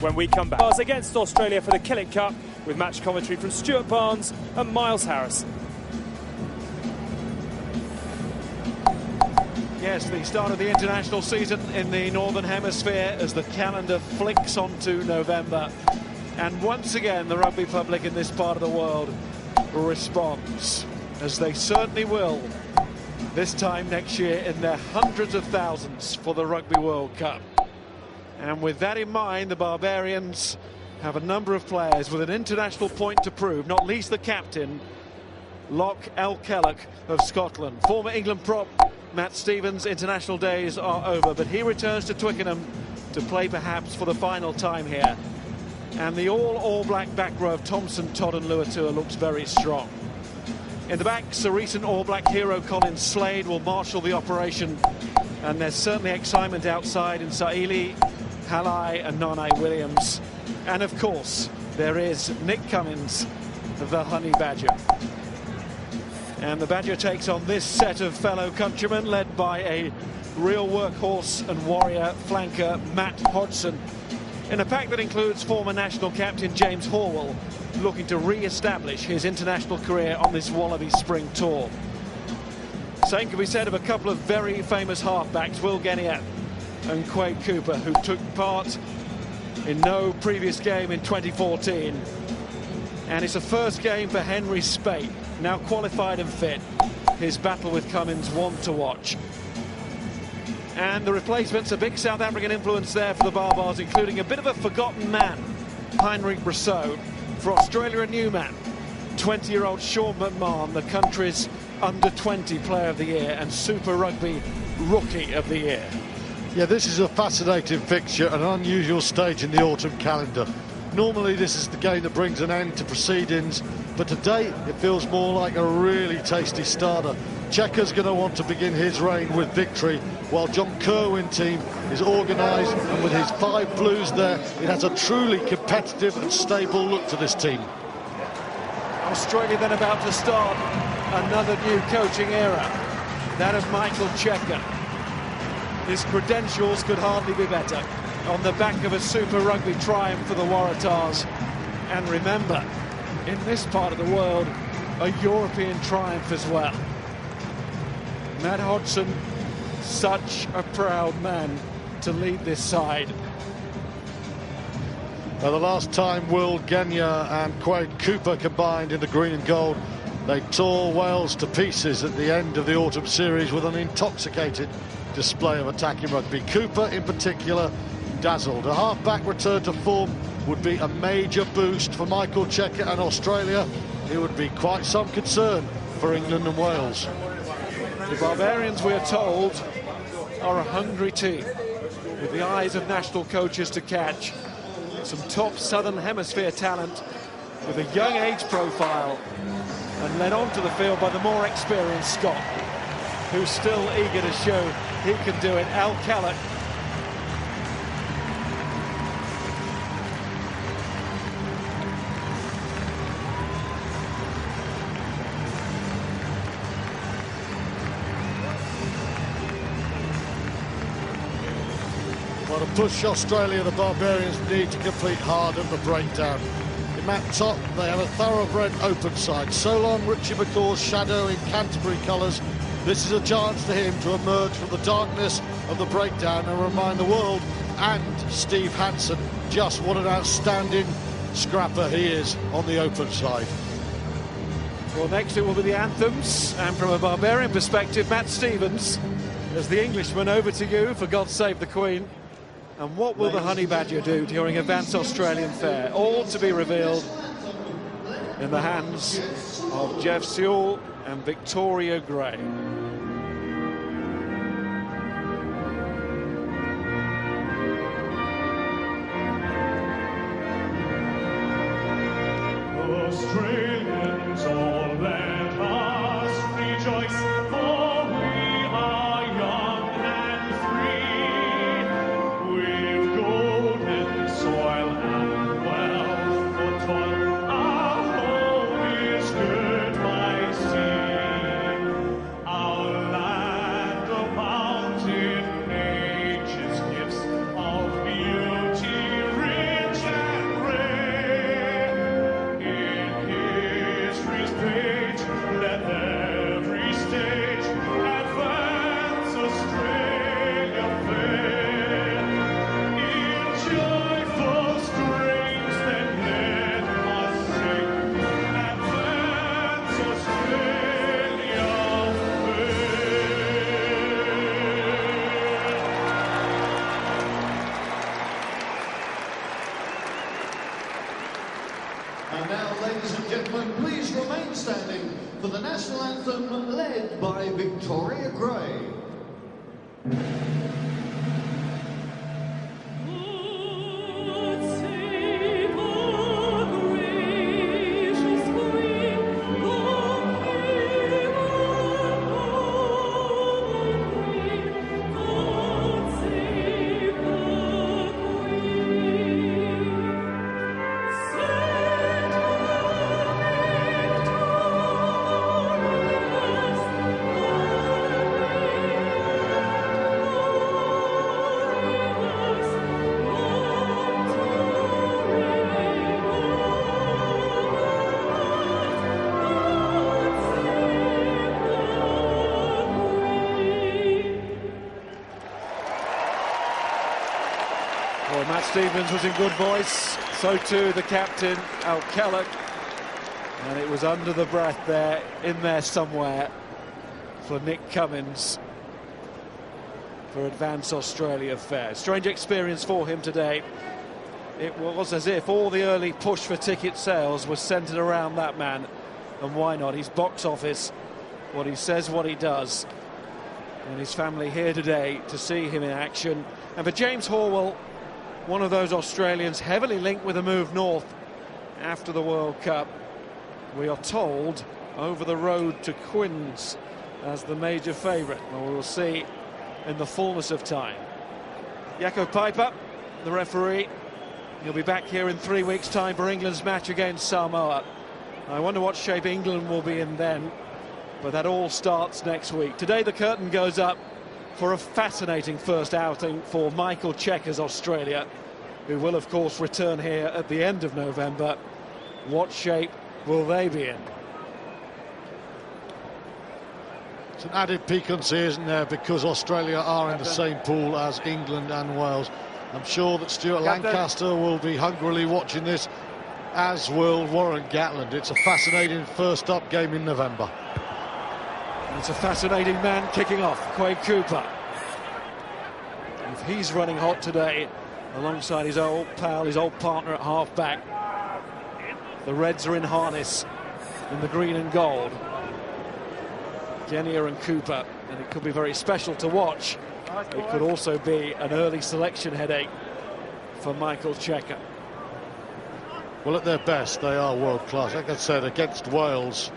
When we come back against Australia for the Killick Cup with match commentary from Stuart Barnes and Miles Harris. Yes, the start of the international season in the Northern Hemisphere as the calendar flicks onto November. And once again, the rugby public in this part of the world responds, as they certainly will this time next year in their hundreds of thousands for the Rugby World Cup. And with that in mind, the Barbarians have a number of players with an international point to prove, not least the captain, Loch Kellock of Scotland. Former England prop Matt Stevens' international days are over, but he returns to Twickenham to play perhaps for the final time here. And the All Black back row of Thompson, Todd and Luatua looks very strong. In the backs, a recent All Black hero Colin Slade will marshal the operation, and there's certainly excitement outside in Saili, Halai and Nane Williams. And of course, there is Nick Cummins, the Honey Badger. And the Badger takes on this set of fellow countrymen, led by a real workhorse and warrior flanker, Matt Hodgson, in a pack that includes former national captain James Horwell, looking to re-establish his international career on this Wallabies spring tour. Same can be said of a couple of very famous halfbacks, Will Geniat and Quade Cooper, who took part in no previous game in 2014. And it's a first game for Henry Spate, now qualified and fit. His battle with Cummins, one to watch. And the replacements, a big South African influence there for the Barbars, including a bit of a forgotten man, Heinrich Brousseau. For Australia, a new man, 20-year-old Sean McMahon, the country's under-20 player of the year and Super Rugby rookie of the year. Yeah, this is a fascinating fixture, an unusual stage in the autumn calendar. Normally this is the game that brings an end to proceedings, but today it feels more like a really tasty starter. Cheika's going to want to begin his reign with victory, while John Kerwin's team is organised, and with his 5 Blues there, it has a truly competitive and stable look to this team. Australia then about to start another new coaching era, that of Michael Cheika. His credentials could hardly be better, on the back of a Super Rugby triumph for the Waratahs. And remember, in this part of the world, a European triumph as well. Matt Hodgson, such a proud man to lead this side. Now, the last time Will Genia and Quade Cooper combined in the green and gold, they tore Wales to pieces at the end of the autumn series with an intoxicated display of attacking rugby. Cooper in particular dazzled. A half-back return to form would be a major boost for Michael Cheika and Australia. It would be quite some concern for England and Wales. The Barbarians, we are told, are a hungry team, with the eyes of national coaches to catch. Some top Southern Hemisphere talent with a young age profile, and led onto the field by the more experienced Scot, who's still eager to show he can do it, Al Kellock. Well, to push Australia, the Barbarians need to complete hard at the breakdown. In that top, they have a thoroughbred open side. Solon, Richie McCaw's shadow in Canterbury colours. This is a chance for him to emerge from the darkness of the breakdown and remind the world and Steve Hansen just what an outstanding scrapper he is on the open side. Well, next it will be the anthems, and from a Barbarian perspective, Matt Stevens, as the Englishman, over to you for God Save the Queen. And what will the Honey Badger do during Advanced Australian Fair? All to be revealed in the hands of Jeff Sewell and Victoria Gray. Australians, all let us rejoice, for we are young and free. We've golden soil and wealth for toil. Our home is good by sea. Our land abounded nature's gifts of beauty rich And now, ladies and gentlemen, please remain standing for the national anthem led by Victoria Gray. Well, Matt Stevens was in good voice, so too the captain, Al Kellogg, and it was under the breath there, in there somewhere, for Nick Cummins for Advance Australia Fair. Strange experience for him today. It was as if all the early push for ticket sales was centred around that man, and why not? He's box office, what he says, what he does, and his family here today to see him in action. And for James Horwell, one of those Australians heavily linked with a move north after the World Cup. We are told over the road to Quins as the major favourite. Well, we will see in the fullness of time. Jaco Piper, the referee, he'll be back here in 3 weeks' time for England's match against Samoa. I wonder what shape England will be in then, but that all starts next week. Today the curtain goes up for a fascinating first outing for Michael Cheika's Australia, who will of course return here at the end of November. What shape will they be in? It's an added piquancy, isn't there, because Australia are in the same pool as England and Wales. I'm sure that Stuart Lancaster will be hungrily watching this, as will Warren Gatland. It's a fascinating first up game in November. It's a fascinating man kicking off, Quade Cooper. If he's running hot today, alongside his old pal, his old partner at half-back, the Reds are in harness in the green and gold. Genia and Cooper, and it could be very special to watch. It could also be an early selection headache for Michael Cheika. Well, at their best, they are world-class. Like I said, against Wales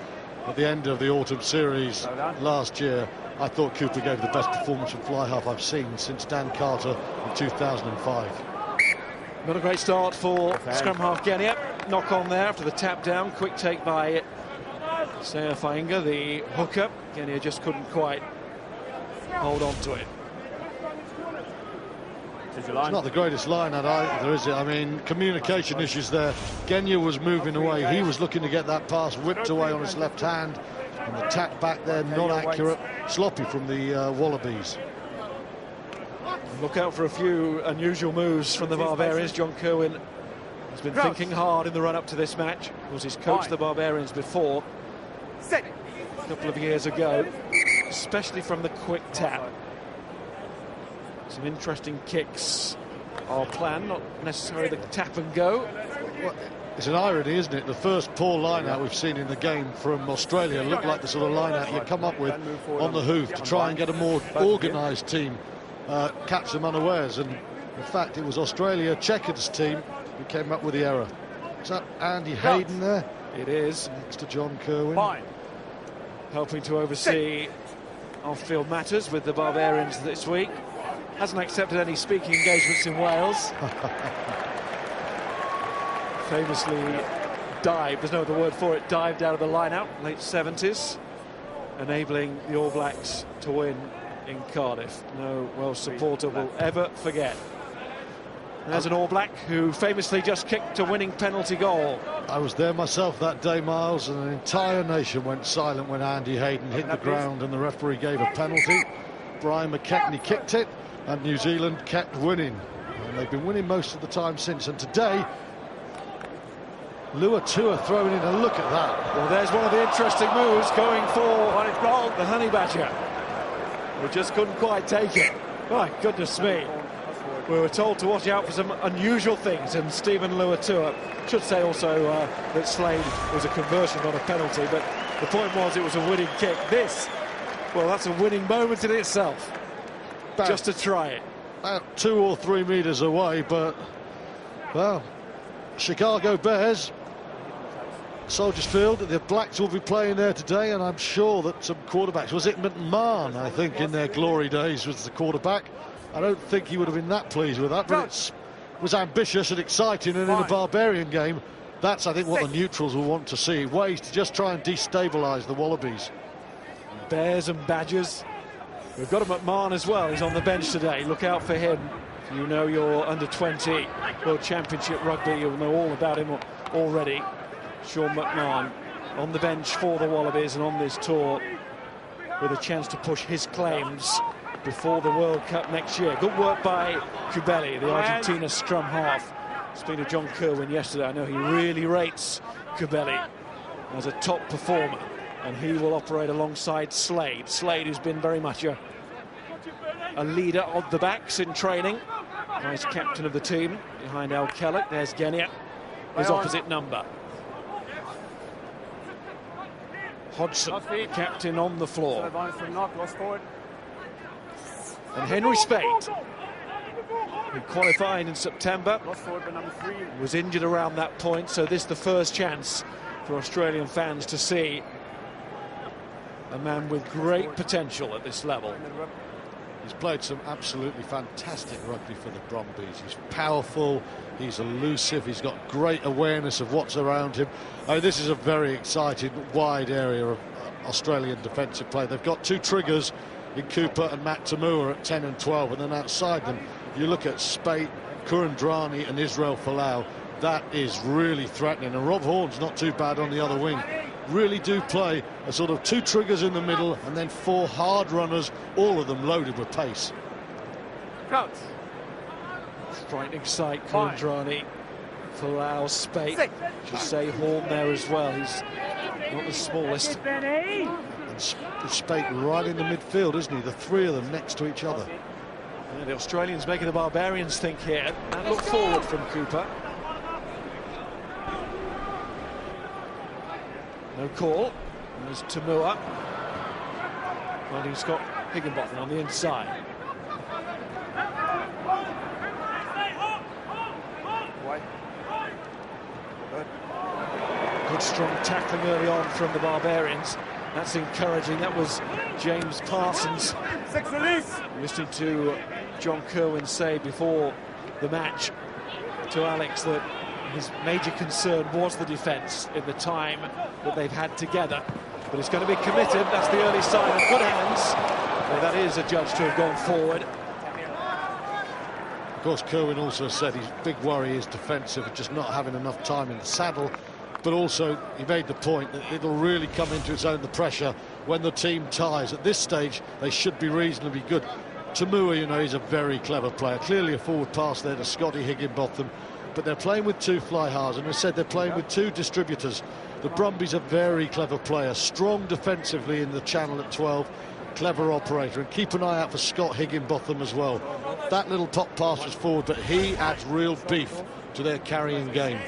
at the end of the autumn series last year, I thought Cooper gave the best performance from fly half I've seen since Dan Carter in 2005. Not a great start for scrum half Genia. Knock on there after the tap down. Quick take by Seya Fainga, the hooker. Genia just couldn't quite hold on to it. It's not the greatest line out either, is it? I mean, communication issues there. Genia was moving away. He was looking to get that pass whipped away on his left hand. And the tap back there, not accurate. Sloppy from the Wallabies. Look out for a few unusual moves from the Barbarians. John Kerwin has been thinking hard in the run-up to this match. Of course, he's coached the Barbarians before, a couple of years ago, especially from the quick tap. Some interesting kicks are planned, not necessarily the tap and go. Well, it's an irony, isn't it? The first poor line-out we've seen in the game from Australia looked like the sort of line-out you come up with on the hoof to try and get a more organised team, catch them unawares. And in fact, it was Australia, Cheika's team, who came up with the error. Is that Andy Hayden there? It is. Next to John Kerwin. Helping to oversee off-field matters with the Barbarians this week. Hasn't accepted any speaking engagements in Wales. Famously dived, there's no other word for it, dived out of the line-out, late 70s, enabling the All Blacks to win in Cardiff. No Welsh supporter will ever forget. There's an All Black who famously just kicked a winning penalty goal. I was there myself that day, Miles, and an entire nation went silent when Andy Hayden hit the ground and the referee gave a penalty. Brian McKechnie kicked it, and New Zealand kept winning. And they've been winning most of the time since. And today, Luatua throwing in a look at that. Well, there's one of the interesting moves going for the Honey Badger. We just couldn't quite take it. My goodness me. We were told to watch out for some unusual things, and Stephen Luatua should say also that Slade was a conversion, not a penalty, but the point was it was a winning kick. This, well, that's a winning moment in itself, just to try it. About 2 or 3 metres away, but, well, Chicago Bears, Soldiers Field, the Blacks will be playing there today, and I'm sure that some quarterbacks, was it McMahon, I think, in their glory days was the quarterback. I don't think he would have been that pleased with that, but it was ambitious and exciting, and in a Barbarian game, that's, I think, what the neutrals will want to see, ways to just try and destabilise the Wallabies. Bears and Badgers. We've got a McMahon as well. He's on the bench today. Look out for him. If you know your under-20 World Championship rugby, you'll know all about him already. Sean McMahon on the bench for the Wallabies and on this tour with a chance to push his claims before the World Cup next year. Good work by Kubeli, the Argentina scrum half. Speaking to John Kerwin yesterday, I know he really rates Kubeli as a top performer, and he will operate alongside Slade. Slade, who's been very much a leader of the backs in training. Vice captain of the team behind Al Kellett. There's Genia, his opposite number. Hodgson, captain on the floor. And Henry Spate, who qualified in September, was injured around that point, so this is the first chance for Australian fans to see a man with great potential at this level. He's played some absolutely fantastic rugby for the Brumbies. He's powerful, he's elusive, he's got great awareness of what's around him. This is a very exciting, wide area of Australian defensive play. They've got 2 triggers in Cooper and Matt Tamua at 10 and 12, and then outside them, you look at Spate, Kurandrani and Israel Folau. That is really threatening, and Rob Horn's not too bad on the other wing. Really do play a sort of 2 triggers in the middle and then 4 hard runners, all of them loaded with pace. Frightening sight, Kurandrani, Folau, Spate. Should say Horn there as well. He's not the smallest. And Spate right in the midfield, isn't he? The 3 of them next to each other. Yeah, the Australians making the Barbarians think here and look forward from Cooper. No call. And there's Tamua. Finding Scott Higginbotham on the inside. Good strong tackling early on from the Barbarians. That's encouraging. That was James Parsons. Listening to John Kerwin say before the match to Alex that his major concern was the defence in the time that they've had together. But it's going to be committed. That's the early sign of good hands. Well, that is adjudged to have gone forward. Of course, Kerwin also said his big worry is defensive, just not having enough time in the saddle. But also, he made the point that it'll really come into its own, the pressure, when the team ties. At this stage, they should be reasonably good. Tamua, you know, he's a very clever player. Clearly a forward pass there to Scotty Higginbotham. But they're playing with 2 fly halves, and as I said, they're playing with 2 distributors. The Brumbies are very clever player, strong defensively in the channel at 12, clever operator, and keep an eye out for Scott Higginbotham as well. That little top pass was forward, but he adds real beef to their carrying game.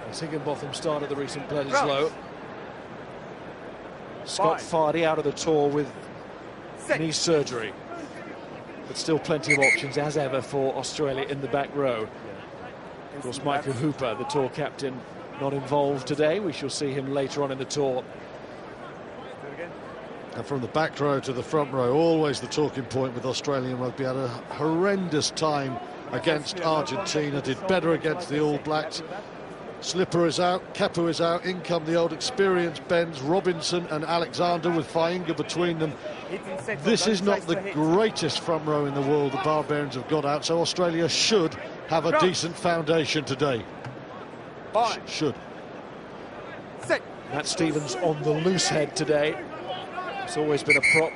As Higginbotham started the recent Bledisloe. Scott Fardy out of the tour with knee surgery. But still plenty of options, as ever, for Australia in the back row. Of course, Michael Hooper, the tour captain, not involved today. We shall see him later on in the tour. And from the back row to the front row, always the talking point with Australian rugby. Had a horrendous time against Argentina, did better against the All Blacks. Slipper is out, Kepu is out, in come the old experienced Benz, Robinson and Alexander with Fainga between them. This is not the greatest front row in the world the Barbarians have got out, so Australia should have a decent foundation today. Should. Matt Stevens on the loose head today. It's always been a prop,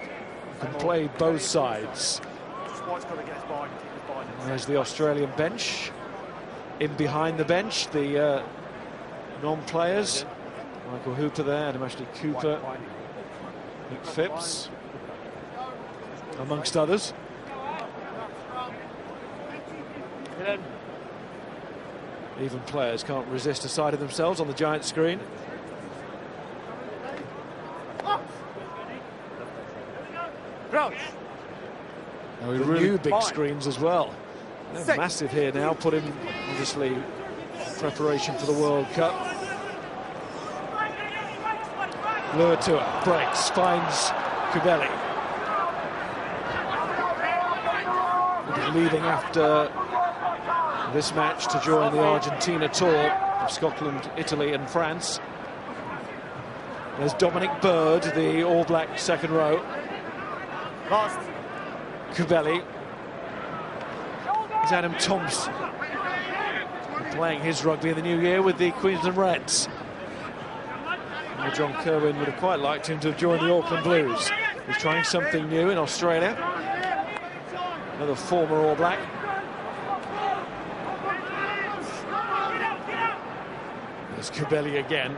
can play both sides. There's the Australian bench. In behind the bench, the non-players. Michael Hooper there, and Ashley Cooper, Nick Phipps, amongst others. Even players can't resist a sight of themselves on the giant screen. Now we The really new big screens as well. They're massive here now, put in, obviously, preparation for the World Cup. Lured to it, breaks, finds Kubeli. Leaving after this match to join the Argentina tour of Scotland, Italy and France. There's Dominic Bird, the All Black second row. Kubeli. It's Adam Thompson playing his rugby in the new year with the Queensland Reds. Well, John Kirwin would have quite liked him to have joined the Auckland Blues. He's trying something new in Australia. Another former All Black. There's Kubeli again.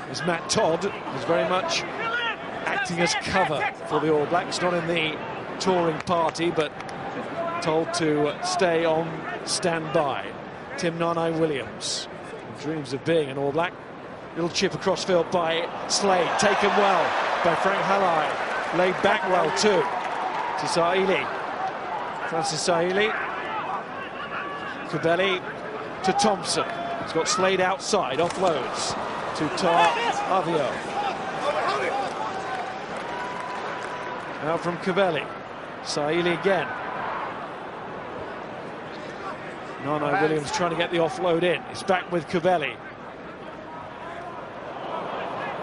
There's Matt Todd, who's very much acting as cover for the All Blacks, not in the touring party, but told to stay on standby. Tim Nane-Williams, who dreams of being an All Black. Little chip across field by Slade, taken well by Frank Halai. Laid back well too to Saili. Francis Saili. Kubeli to Thompson. He's got Slade outside, offloads to Tar Avio. Now from Kubeli. Saili again. Nane-Williams trying to get the offload in. He's back with Kubeli.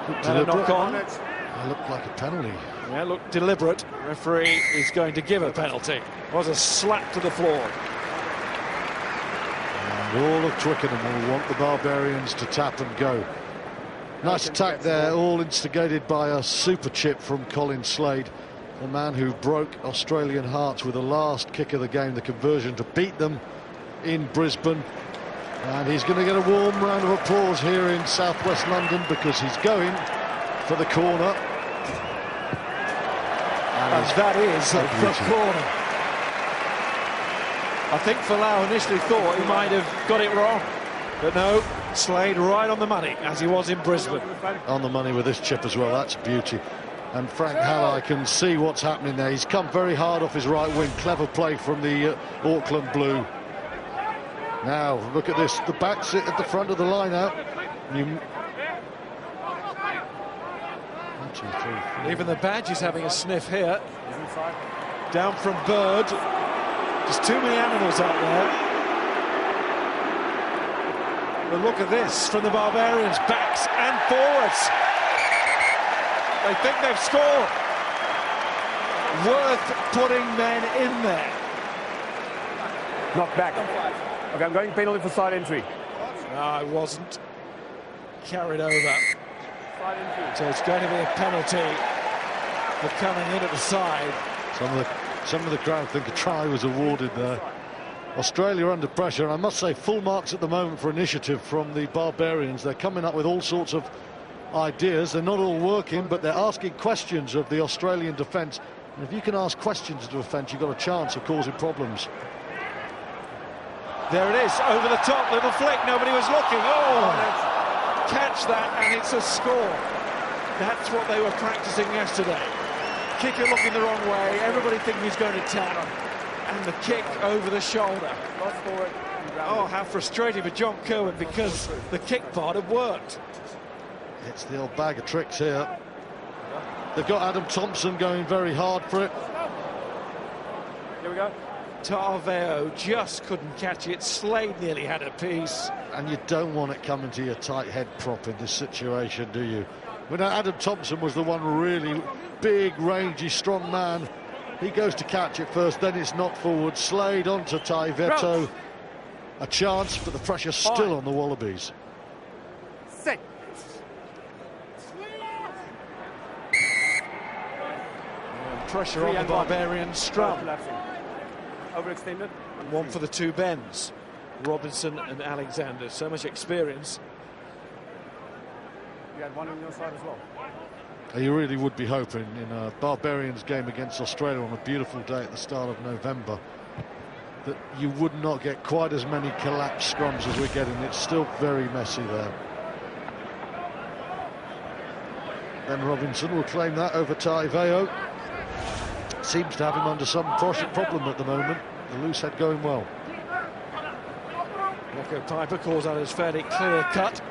And a knock on. It looked like a penalty. Yeah, looked deliberate. Referee is going to give a penalty. It was a slap to the floor. And all of Twickenham will want the Barbarians to tap and go. Nice attack there, all instigated by a super chip from Colin Slade, the man who broke Australian hearts with the last kick of the game, the conversion to beat them in Brisbane. And he's going to get a warm round of applause here in southwest London because he's going for the corner. And that is the corner. I think Folau initially thought he might have got it wrong, but no, Slade right on the money, as he was in Brisbane. On the money with this chip as well, that's a beauty. And Frank Halai can see what's happening there. He's come very hard off his right wing. Clever play from the Auckland Blue. Now, look at this. The back sit at the front of the line out. Even the badge is having a sniff here. Down from Bird. There's too many animals out there. But look at this from the Barbarians. Backs and forwards. They think they've scored. Worth putting men in there. Knocked back. Okay, I'm going penalty for side entry. No, it wasn't. Carried over. So it's going to be a penalty for coming in at the side. Some of the crowd think a try was awarded there. Australia under pressure, and I must say full marks at the moment for initiative from the Barbarians. They're coming up with all sorts of ideas. They're not all working, but they're asking questions of the Australian defence. And if you can ask questions of the defence, you've got a chance of causing problems. There it is, over the top, little flick, nobody was looking. Oh, catch that, and it's a score. That's what they were practicing yesterday. Kicker looking the wrong way, everybody thinking he's going to tap, and the kick over the shoulder. Oh, how frustrating for John Kirwan, because the kick part had worked. It's the old bag of tricks here. They've got Adam Thompson going very hard for it. Here we go. Tarveo just couldn't catch it. Slade nearly had a piece. And you don't want it coming to your tight head prop in this situation, do you? When Adam Thompson was the one really big, rangy, strong man. He goes to catch it first, then it's knocked forward. Slade onto Taiveto. A chance, but the pressure's still on the Wallabies. Set. Pressure on the Barbarians. Strum. Overextended. One for the two bends. Robinson and Alexander. So much experience. You had one on your side as well. You really would be hoping in a Barbarians game against Australia on a beautiful day at the start of November that you would not get quite as many collapsed scrums as we're getting. It's still very messy there. Then Robinson will claim that over Taiveo. Seems to have him under some problem at the moment. The loose head going well. Rocco Piper calls out as fairly clear cut.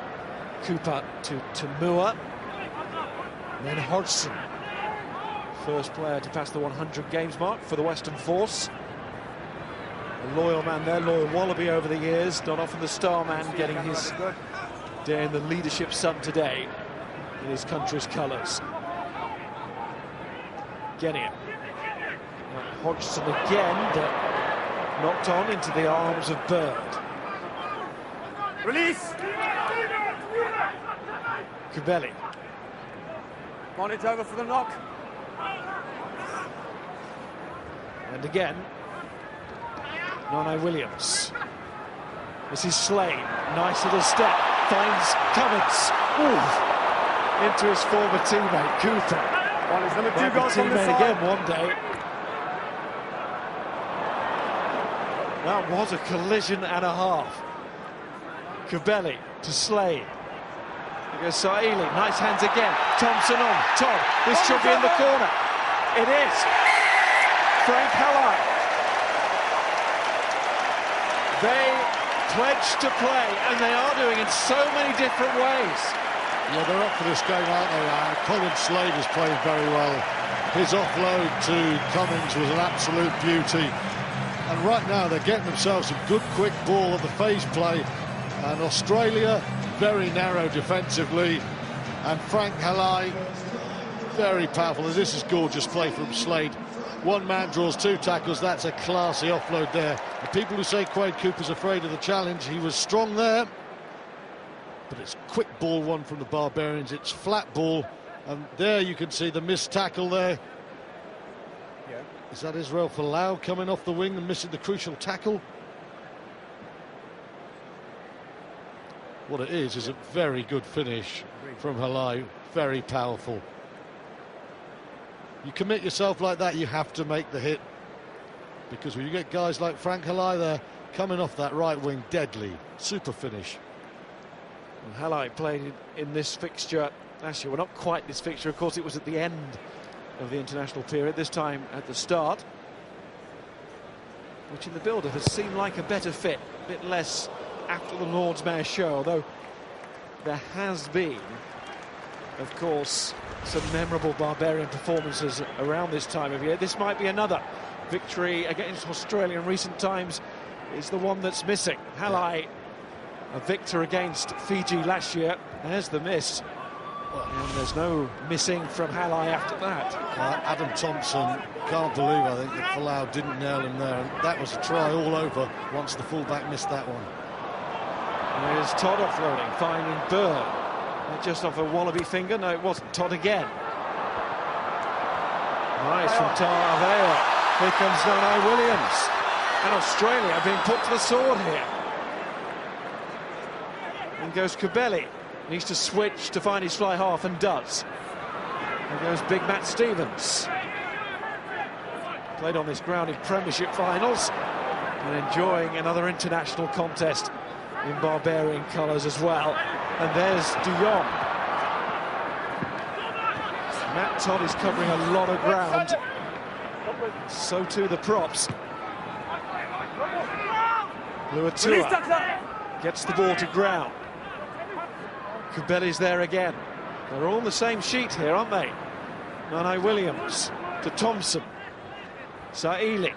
Cooper to Tamua. And then Hodgson, first player to pass the 100 games mark for the Western Force. A loyal man there, loyal Wallaby over the years. Not often the star man getting his day in the leadership sun today in his country's colours. Genia. Hodgson again, but knocked on into the arms of Bird. Release! Kubeli. On it over for the knock. And again, Nane Williams. This is Slade. Nice little step. Finds Cummins. Ooh. Into his former teammate, Cooper. Well, his number 2 Might be goes from the teammate side. again one day. That was a collision and a half. Kubeli to Slade. Here goes Saili, nice hands again. Thompson on, Todd, this should be in the corner. It is. Frank Halai. They pledge to play, and they are doing in so many different ways. Yeah, they're up for this game, aren't they? Colin Slade is playing very well. His offload to Cummins was an absolute beauty. And right now they're getting themselves some good quick ball at the phase play. And Australia, very narrow defensively. And Frank Halai, very powerful. This is gorgeous play from Slade. One man draws 2 tackles. That's a classy offload there. The people who say Quade Cooper's afraid of the challenge, he was strong there. But it's quick ball one from the Barbarians. It's flat ball. And there you can see the missed tackle there. Yeah. Is that Israel Folau coming off the wing and missing the crucial tackle? What it is a very good finish from Halai, very powerful. You commit yourself like that, you have to make the hit, because when you get guys like Frank Halai there coming off that right wing, deadly, super finish. And Halai played in this fixture last year. Well, not quite this fixture, of course, it was at the end of the international period, this time at the start, which in the build-up has seemed like a better fit, a bit less after the Lord's Mayor show, although there has been, of course, some memorable Barbarian performances around this time of year. This might be another victory against Australia in recent times, is the one that's missing. Halai, a victor against Fiji last year. There's the miss. And there's no missing from Halai after that. Adam Thompson, can't believe, I think, that Folau didn't nail him there. And that was a try all over once the fullback missed that one. There's Todd offloading, finding Bird. Just off a Wallaby finger. No, it wasn't. Todd again. Nice from Taraveo. Here comes Nane Williams. And Australia being put to the sword here. In goes Kubeli. Needs to switch to find his fly half, and does. There goes big Matt Stevens. Played on this ground in Premiership finals and enjoying another international contest in Barbarian colours as well. And there's De Jong. Matt Todd is covering a lot of ground. So too the props. Luatua gets the ball to ground. Kubeli's there again. They're all on the same sheet here, aren't they? Nane Williams to Thompson. Saili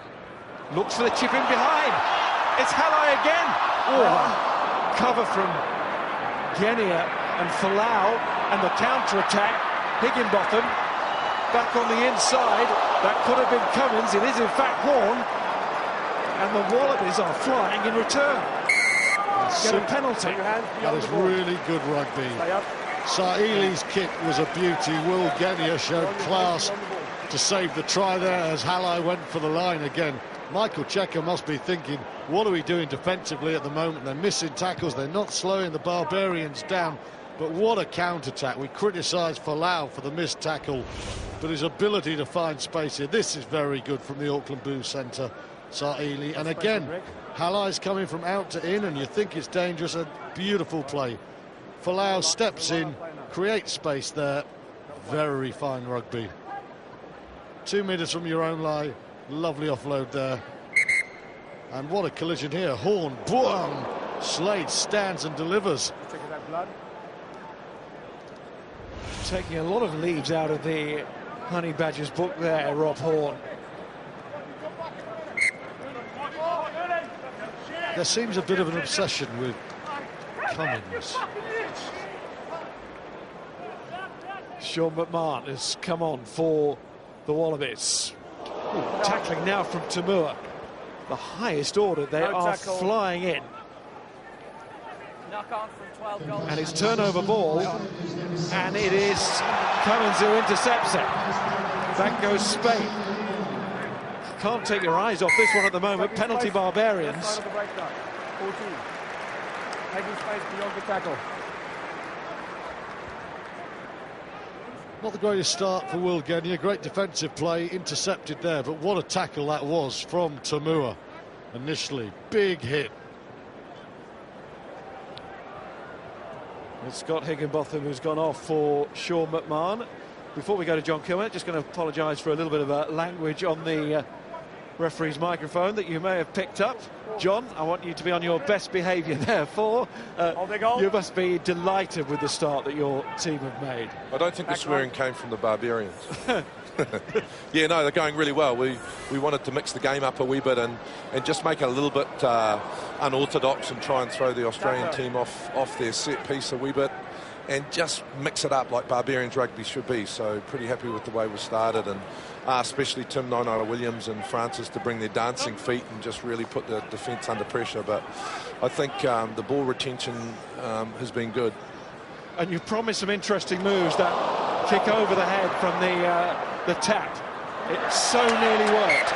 looks for the chip in behind. It's Halai again. Oh. Cover from Genia and Folau, and the counter-attack. Higginbotham back on the inside. That could have been Cummins. It is in fact Horn, and the Wallabies are flying in return. Get a penalty. That is really good rugby. Saili's kick was a beauty. Will Genia showed class to save the try there as Halai went for the line again. Michael Cheika must be thinking, what are we doing defensively at the moment? They're missing tackles, they're not slowing the Barbarians down. But what a counter-attack. We criticised Folau for the missed tackle, but his ability to find space here. This is very good from the Auckland Blues centre, Sa'ili. And again, Halai's coming from out to in, and you think it's dangerous. A beautiful play. Folau steps in, creates space there. Very fine rugby. 2 metres from your own line. Lovely offload there. And what a collision here. Horn, boom! Slade stands and delivers. Taking a lot of leaves out of the Honey Badgers book there, Rob Horn. There seems a bit of an obsession with Cummins. Sean McMahon has come on for the Wallabies. Ooh, tackling now from Tamua. The highest order. They are flying in. And it's turnover ball, and it is Cummins who intercepts it. Back goes Spain. Can't take your eyes off this one at the moment. Penalty Barbarians. Not the greatest start for Will Genia. Great defensive play, intercepted there, but what a tackle that was from Tamua initially. Big hit. It's Scott Higginbotham who's gone off for Sean McMahon. Before we go to John Kilmer, just going to apologise for a little bit of language on the referee's microphone that you may have picked up. John, I want you to be on your best behaviour, therefore. You must be delighted with the start that your team have made. I don't think the swearing came from the Barbarians. Yeah, no, they're going really well. We wanted to mix the game up a wee bit and just make it a little bit unorthodox and try and throw the Australian team off their set piece a wee bit and just mix it up like Barbarians rugby should be. So pretty happy with the way we started, and especially Tim Nono Williams and Francis to bring their dancing feet and just really put the defence under pressure. But I think the ball retention has been good. And you promised some interesting moves. That kick over the head from the tap. It so nearly worked.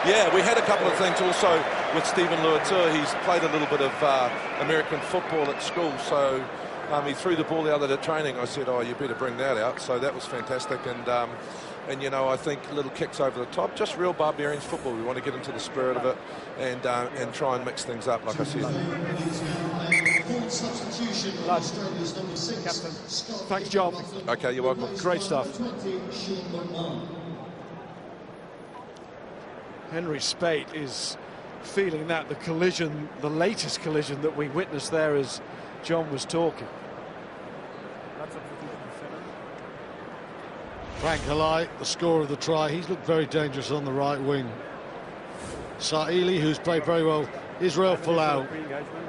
Yeah, we had a couple of things also with Stephen Luatua. He's played a little bit of American football at school, so he threw the ball out at training. I said, oh, you better bring that out. So that was fantastic. And you know, I think little kicks over the top, just real Barbarians football. We want to get into the spirit of it and try and mix things up, like I said. Thanks, John. Okay, you're welcome. Great stuff. Henry Spate is feeling that, the collision, the latest collision that we witnessed there as John was talking. Frank Halai, the scorer of the try. He's looked very dangerous on the right wing. Sa'ili, who's played very well. Israel Folau,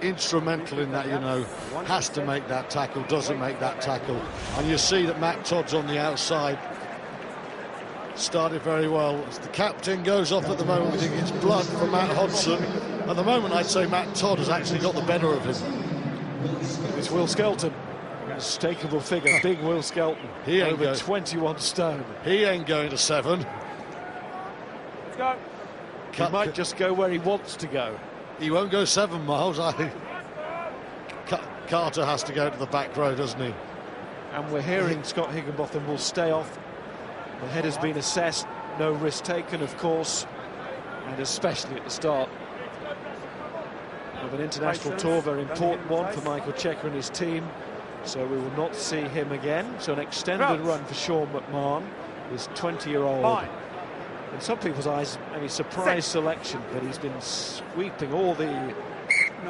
instrumental in that, you know, has to make that tackle, doesn't make that tackle. And you see that Matt Todd's on the outside. Started very well. As the captain goes off at the moment, we think it's blood for Matt Hodson. At the moment, I'd say Matt Todd has actually got the better of him. It's Will Skelton. Unmistakable figure, big Will Skelton. He ain't over 21 stone. He ain't going to 7. Let's go. He might just go where he wants to go. He won't go 7 miles. Carter has to go to the back row, doesn't he? And we're hearing Scott Higginbotham will stay off. The head has been assessed, no risk taken, of course, and especially at the start of an international tour, very important one for Michael Checker and his team. So we will not see him again. So an extended run for Sean McMahon, this 20-year-old. In some people's eyes, maybe surprise selection, but he's been sweeping all the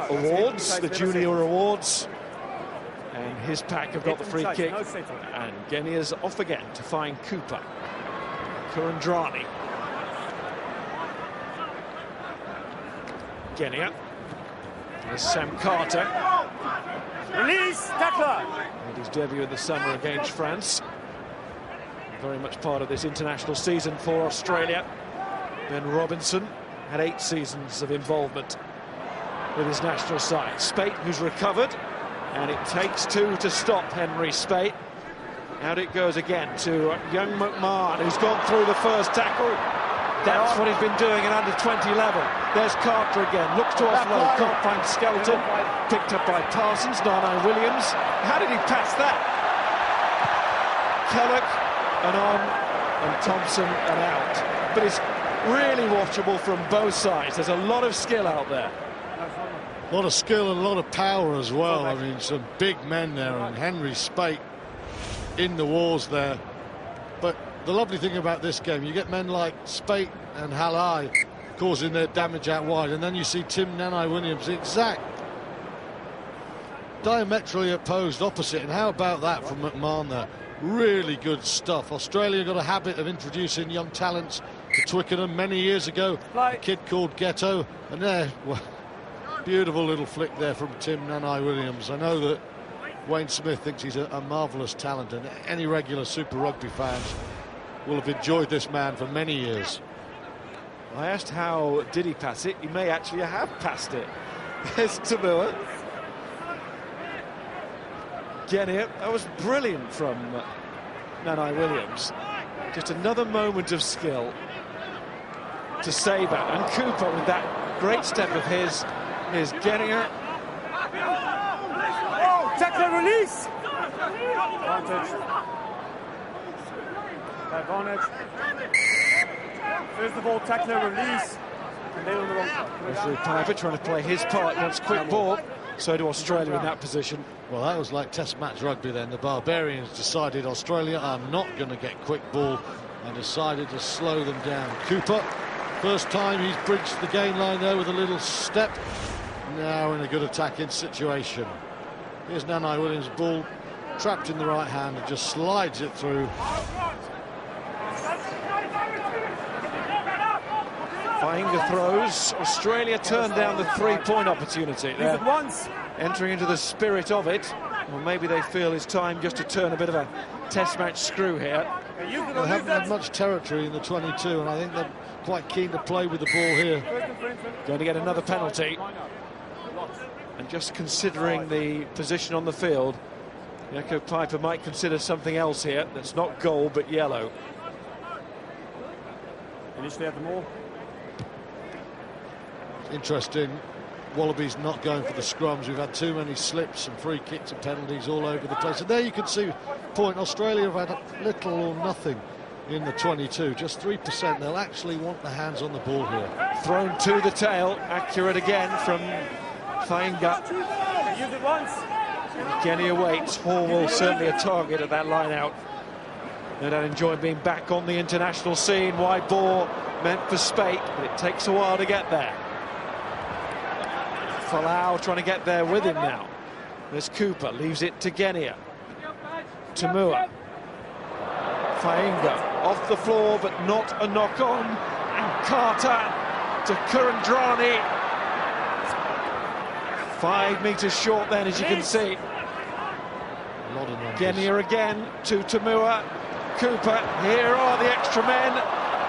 awards, the junior awards. And his pack have got the free kick. And Genia's off again to find Cooper. Kurandrani. Genia. There's Sam Carter. Release, tackler. Made his debut in the summer against France. Very much part of this international season for Australia. Ben Robinson had 8 seasons of involvement with his national side. Spate, who's recovered, and it takes 2 to stop Henry Spate. Out it goes again to young McMahon, who's gone through the first tackle. That's what he's been doing at under 20 level. There's Carter again, looks to offload, can't find Skelton. Picked up by Parsons, Nana Williams. How did he pass that? Kellogg and on, and Thompson and out. But it's really watchable from both sides. There's a lot of skill out there. A lot of skill and a lot of power as well. I mean, some big men there, and Henry Spate in the wars there. But the lovely thing about this game, you get men like Spate and Halai causing their damage out wide, and then you see Tim Nanai-Williams, exact diametrically opposed opposite. And how about that from McMahon there? Really good stuff. Australia got a habit of introducing young talents to Twickenham many years ago. A kid called Ghetto, and there, well, beautiful little flick there from Tim Nanai-Williams. I know that Wayne Smith thinks he's a marvellous talent, and any regular Super Rugby fans will have enjoyed this man for many years. I asked how did he pass it. He may actually have passed it. There's Tamua. Genia, that was brilliant from Nanai-Williams. Just another moment of skill to save out. And Cooper with that great step of his. Here's Genia. Tackle release. Advantage. First of all, tackle release. And they were on the wrong side. Piper trying to play his part. He wants quick ball. So do Australia in that position. Well, that was like Test match rugby then. The Barbarians decided Australia are not going to get quick ball and decided to slow them down. Cooper, first time he's bridged the gain line there with a little step. Now in a good attacking situation. Here's Nanai-Williams' ball, trapped in the right hand, and just slides it through. Fainga throws. Australia turned down the three-point opportunity. They're entering into the spirit of it. Well, maybe they feel it's time just to turn a bit of a test match screw here. They haven't had much territory in the 22, and I think they're quite keen to play with the ball here. Going to get another penalty. And just considering the position on the field, Jaco Piper might consider something else here that's not goal but yellow. Initially at the ball. Interesting, Wallabies not going for the scrums. We've had too many slips and free kicks and penalties all over the place. And there you can see, point, Australia have had little or nothing in the 22, just 3%. They'll actually want the hands on the ball here. Thrown to the tail, accurate again from Fainga. Use it once. Genia waits. Horwell certainly a target at that line out. They don't enjoy being back on the international scene. Wide ball meant for Spate, but it takes a while to get there. Folau trying to get there with him now. There's Cooper, leaves it to Genia. Tamua. Fainga off the floor, but not a knock on. And Carter to Kurandrani. 5 metres short then, as you can see. A lot of numbers. Genia again to Tamua. Cooper, here are the extra men,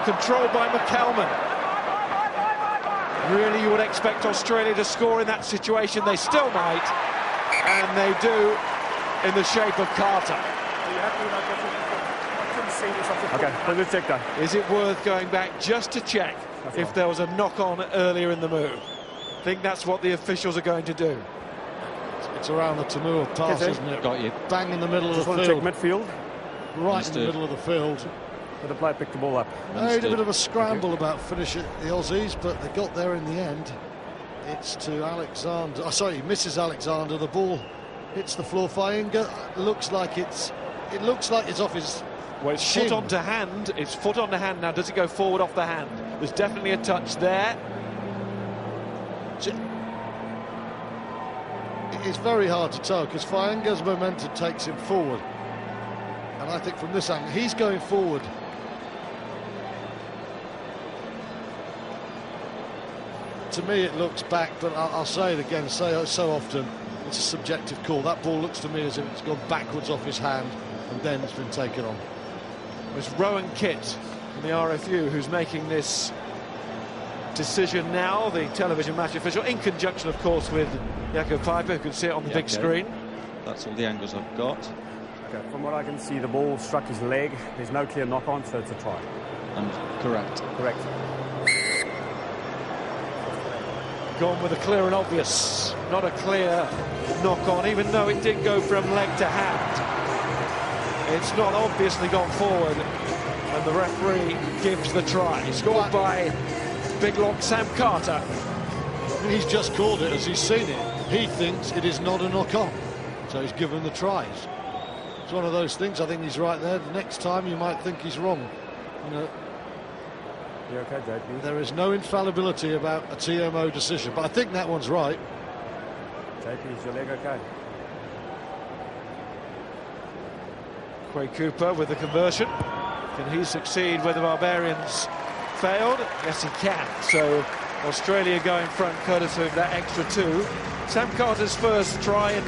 controlled by McCalman. Really, you would expect Australia to score in that situation. They still might, and they do in the shape of Carter. Okay, let's check that. Is it worth going back just to check if there was a knock-on earlier in the move? I think that's what the officials are going to do. It's around the Tamua pass, isn't it? Got you. Bang in the middle of the Just field. want to check midfield. Right in the middle of the field. But the player picked the ball up. They had a bit of a scramble about finishing the Aussies, but they got there in the end. It's to Alexander. Oh, sorry, he misses Alexander. The ball hits the floor. Fainga looks like it's off his. Well, it's shin. foot onto hand. It's foot onto hand now. Does it go forward off the hand? There's definitely a touch there. It's very hard to tell because Fainga's momentum takes him forward, and I think from this angle he's going forward. To me it looks back, but I'll say it again, say it so often, it's a subjective call. That ball looks to me as if it's gone backwards off his hand and then it's been taken on. It's Rowan Kitt from the RFU who's making this decision now, the television match official, in conjunction, of course, with Jaco Piper, who can see it on the big screen. That's all the angles I've got. Okay, from what I can see, the ball struck his leg. There's no clear knock-on, so it's a try. And correct. Correct. gone with a clear and obvious, not a clear knock-on, even though it did go from leg to hand. It's not obviously gone forward, and the referee gives the try. Scored by big long Sam Carter. He's just called it as he's seen it. He thinks it is not a knock-on, so he's given the tries. It's one of those things. I think he's right there. The next time you might think he's wrong. You know, you okay, JP? there is no infallibility about a TMO decision, but I think that one's right. JP, is your leg okay? Quay Cooper with the conversion. Can he succeed where the Barbarians failed? Yes, he can. So Australia go in front courtesy of that extra 2. Sam Carter's first try in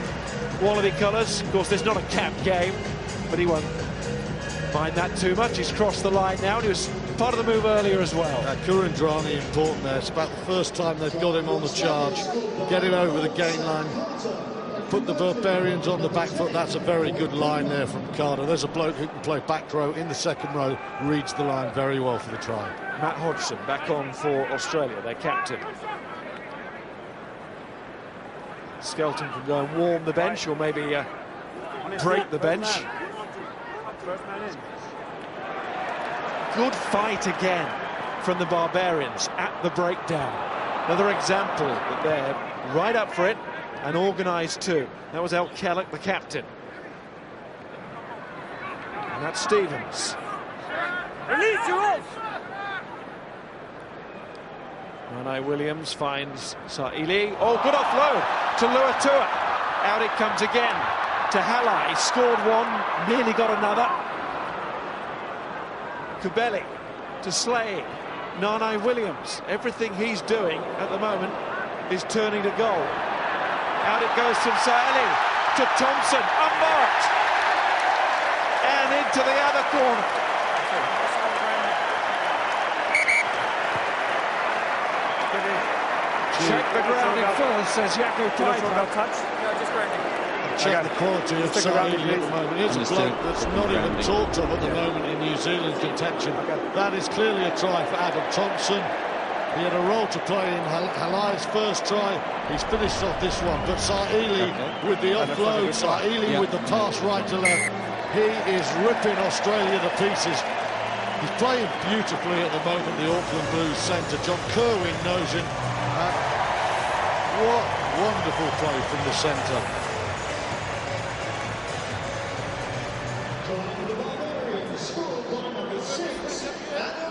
Wallaby colours. Of course, there's not a cap game, but he won't mind that too much. He's crossed the line now, and he was part of the move earlier as well. Kurandrani important there. It's about the first time they've got him on the charge. Get him over the gain line. Put the Barbarians on the back foot. That's a very good line there from Carter. There's a bloke who can play back row in the second row, reads the line very well for the try. Matt Hodgson back on for Australia, their captain. Skelton can go and warm the bench, or maybe break the bench. Good fight again from the Barbarians at the breakdown. Another example that they're right up for it and organised too. That was El Kellogg, the captain. And that's Stevens. Release you off! Nanae Williams finds Sa'ili. Oh, good offload to Luatua. Out it comes again to Halai. Scored one, nearly got another. Kubeli to Slade. Nanae Williams. Everything he's doing at the moment is turning to goal. Out it goes from Sa'ili to Thompson. Unmarked. And into the other corner. Check the grounding first, says Jaco Piper. Check the quality of Sa'ili at the moment. Here's a bloke that's not even talked of at the moment in New Zealand contention. That is clearly a try for Adam Thompson. He had a role to play in Halai's first try. He's finished off this one, but Sa'ili with the offload, Sa'ili with the pass right to left. He is ripping Australia to pieces. He's playing beautifully at the moment, the Auckland Blues centre. John Kerwin knows him. What wonderful play from the centre.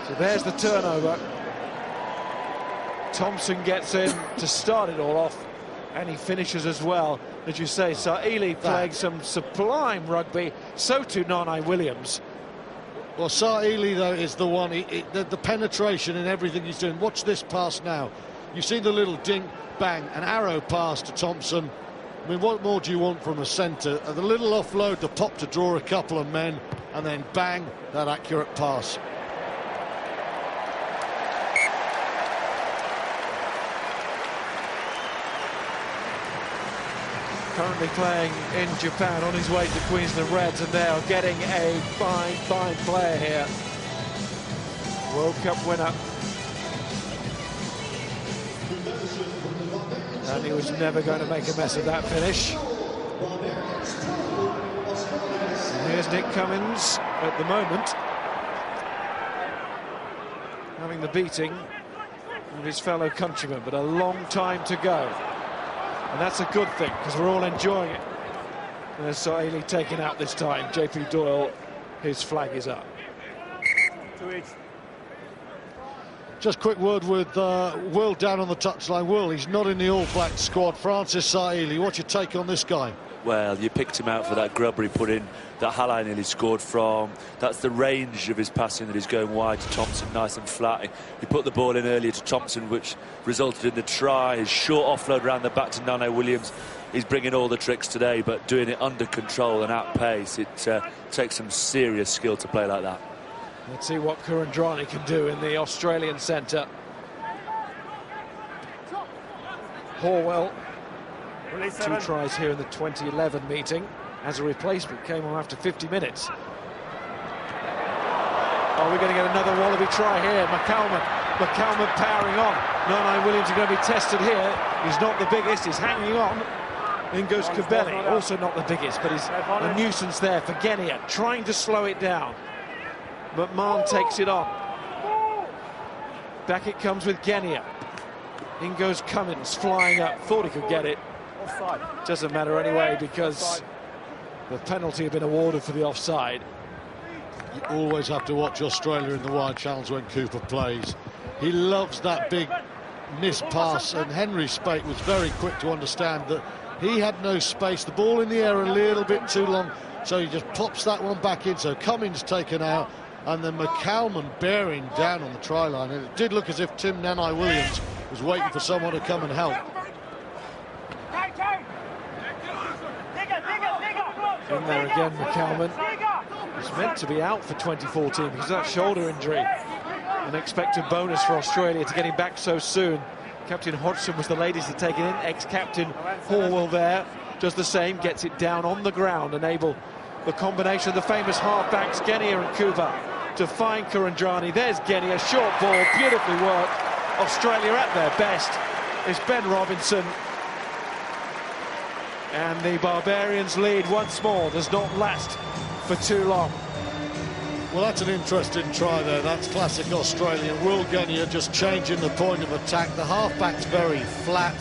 So there's the turnover. Thompson gets in to start it all off, and he finishes as well. As you say, Sa'ili playing some sublime rugby, so too Nanae Williams. Well, Sa'ili, though, is the one, the penetration in everything he's doing. Watch this pass now. You see the little dink, bang, an arrow pass to Thompson. I mean, what more do you want from a centre? The little offload, the pop to draw a couple of men, and then bang, that accurate pass. Currently playing in Japan, on his way to Queensland Reds, and they are getting a fine, fine player here. World Cup winner. And he was never going to make a mess of that finish. And here's Nick Cummins at the moment, having the beating of his fellow countrymen, but a long time to go. And that's a good thing, because we're all enjoying it. And there's Sa'ili taken out this time. JP Doyle, his flag is up. 2 each. Just quick word with Will down on the touchline. Will, he's not in the All Black squad. Francis Sa'ili, what's your take on this guy? Well, you picked him out for that grubber he put in that Halai nearly scored from. That's the range of his passing that he's going wide to Thompson, nice and flat. He put the ball in earlier to Thompson, which resulted in the try. His short offload around the back to Nanae Williams. He's bringing all the tricks today, but doing it under control and at pace. It takes some serious skill to play like that. Let's see what Kurandrani can do in the Australian centre. Horwell, 2 tries here in the 2011 meeting. As a replacement, came on after 50 minutes. Are we going to get another Wallaby try here? McCalman McCalman powering on. Nine Williams are going to be tested here. He's not the biggest, he's hanging on. In goes Kubeli, also not the biggest, but he's a nuisance there for Genia, trying to slow it down. McMahon takes it on. Back it comes with Genia. In goes Cummins, flying up. Thought he could get it. Doesn't matter anyway, because the penalty had been awarded for the offside. You always have to watch Australia in the wide channels when Cooper plays. He loves that big missed pass, and Henry Spate was very quick to understand that he had no space. The ball in the air a little bit too long, so he just pops that one back in. So Cummins taken out, and then McCalman bearing down on the try line. And it did look as if Tim Nanai Williams was waiting for someone to come and help. In there again, McCalman. He's meant to be out for 2014 because of that shoulder injury. An expected bonus for Australia to get him back so soon. Captain Hodgson was the latest to take it in. Ex-captain Horwell there does the same, gets it down on the ground, enable the combination of the famous halfbacks, Genia and Cooper, to find Kurandrani. There's Genia, short ball, beautifully worked. Australia at their best. It's Ben Robinson. And the Barbarians lead once more. Does not last for too long. Well, that's an interesting try there. That's classic Australian. Will Genia just changing the point of attack. The halfback's very flat.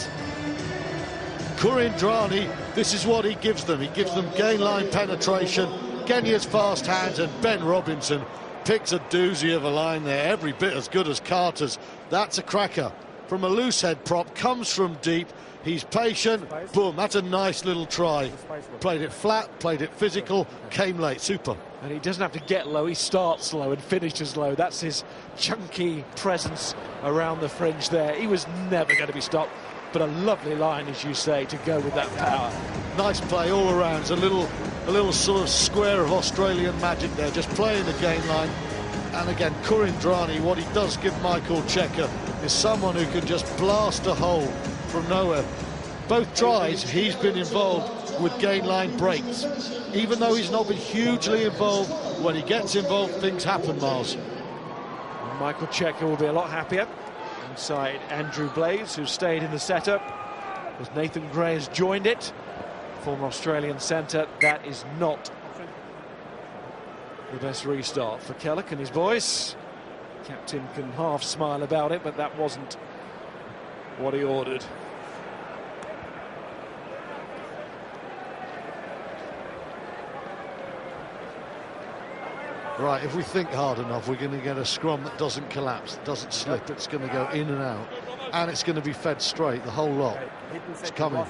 Kurandrani, this is what he gives them. He gives them gain line penetration, Genia's fast hands, and Ben Robinson picks a doozy of a line there, every bit as good as Carter's. That's a cracker. From a loose head prop, comes from deep. He's patient. Boom, that's a nice little try. Played it flat, played it physical, came late. Super. And he doesn't have to get low, he starts low and finishes low. That's his chunky presence around the fringe there. He was never going to be stopped, but a lovely line, as you say, to go with that power. Nice play all around. It's a little sort of square of Australian magic there, just playing the game line. And again, Kurandrani, what he does give Michael Checker is someone who can just blast a hole from nowhere. Both tries, he's been involved with gain line breaks. Even though he's not been hugely involved, when he gets involved, things happen, Miles. Michael Checker will be a lot happier inside Andrew Blaze, who stayed in the setup, as Nathan Gray has joined it. Former Australian centre. That is not the best restart for Kellock and his boys. Captain can half smile about it, but that wasn't what he ordered. Right, if we think hard enough, we're going to get a scrum that doesn't collapse, doesn't slip. It's going to go in and out, and it's going to be fed straight, the whole lot. It's coming.